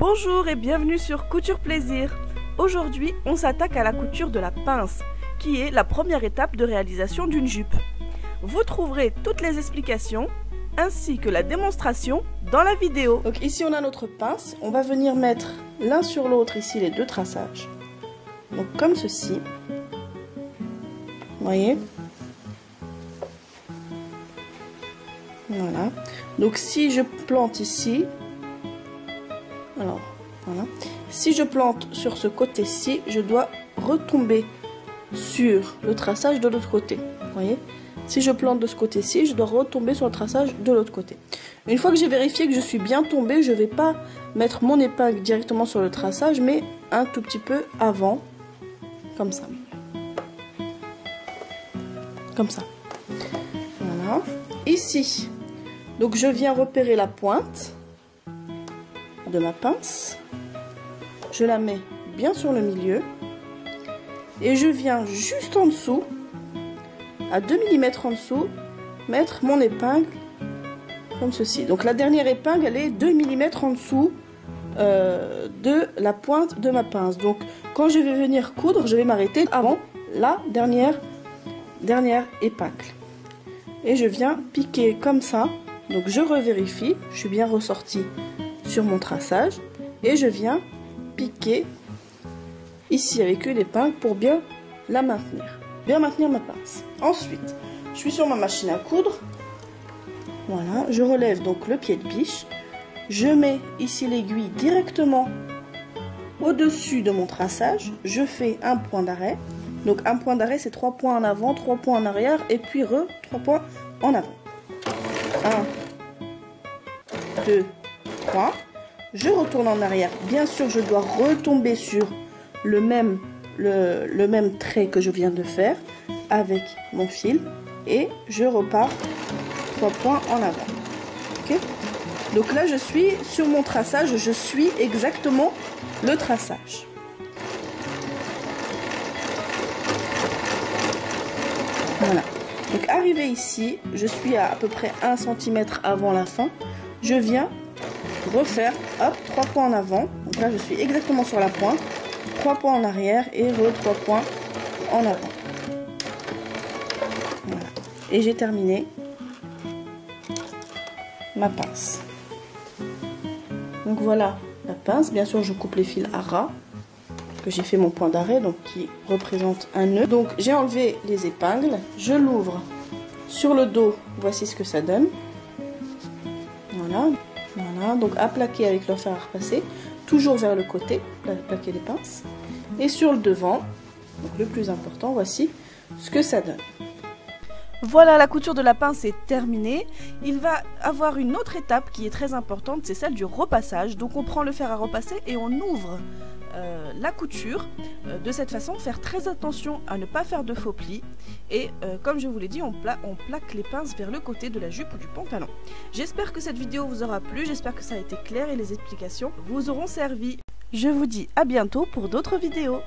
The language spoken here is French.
Bonjour et bienvenue sur Couture Plaisir. Aujourd'hui, on s'attaque à la couture de la pince, qui est la première étape de réalisation d'une jupe. Vous trouverez toutes les explications, ainsi que la démonstration, dans la vidéo. Donc ici on a notre pince, on va venir mettre l'un sur l'autre ici les deux traçages. Donc comme ceci. Vous voyez? Voilà. Donc si je plante ici, alors voilà, si je plante sur ce côté-ci, je dois retomber sur le traçage de l'autre côté. Vous voyez? Si je plante de ce côté-ci, je dois retomber sur le traçage de l'autre côté. Une fois que j'ai vérifié que je suis bien tombée, je ne vais pas mettre mon épingle directement sur le traçage, mais un tout petit peu avant, comme ça. Comme ça. Voilà. Ici, donc je viens repérer la pointe de ma pince. Je la mets bien sur le milieu. Et je viens juste en dessous, à 2 mm en dessous, mettre mon épingle comme ceci. Donc la dernière épingle, elle est 2 mm en dessous de la pointe de ma pince. Donc quand je vais venir coudre, je vais m'arrêter avant la dernière épingle. Et je viens piquer comme ça. Donc je revérifie, je suis bien ressortie sur mon traçage. Et je viens piquer ici avec une épingle pour bien la maintenir. Bien maintenir ma pince. Ensuite, je suis sur ma machine à coudre. Voilà, je relève donc le pied de biche. Je mets ici l'aiguille directement au-dessus de mon traçage. Je fais un point d'arrêt. Donc un point d'arrêt, c'est 3 points en avant, 3 points en arrière et puis 3 points en avant. 1, 2, 3. Je retourne en arrière. Bien sûr, je dois retomber sur le même trait que je viens de faire avec mon fil et je repars 3 points en avant. Ok? Donc là, je suis sur mon traçage, je suis exactement le traçage. Voilà. Donc arrivé ici, je suis à peu près 1 cm avant la fin. Je viens refaire, hop, 3 points en avant. Donc là, je suis exactement sur la pointe. 3 points en arrière et 3 points en avant. Voilà. Et j'ai terminé ma pince. Donc voilà la pince. Bien sûr, je coupe les fils à ras. Parce que j'ai fait mon point d'arrêt, donc qui représente un nœud. Donc j'ai enlevé les épingles. Je l'ouvre sur le dos. Voici ce que ça donne. Voilà. Voilà. Donc à plaquer avec le fer à repasser. Toujours vers le côté, plaquer les pinces. Et sur le devant, donc le plus important, voici ce que ça donne. Voilà, la couture de la pince est terminée. Il va avoir une autre étape qui est très importante, c'est celle du repassage. Donc on prend le fer à repasser et on ouvre la couture. De cette façon, faire très attention à ne pas faire de faux plis. Et comme je vous l'ai dit, on plaque les pinces vers le côté de la jupe ou du pantalon. J'espère que cette vidéo vous aura plu, j'espère que ça a été clair et les explications vous auront servi. Je vous dis à bientôt pour d'autres vidéos.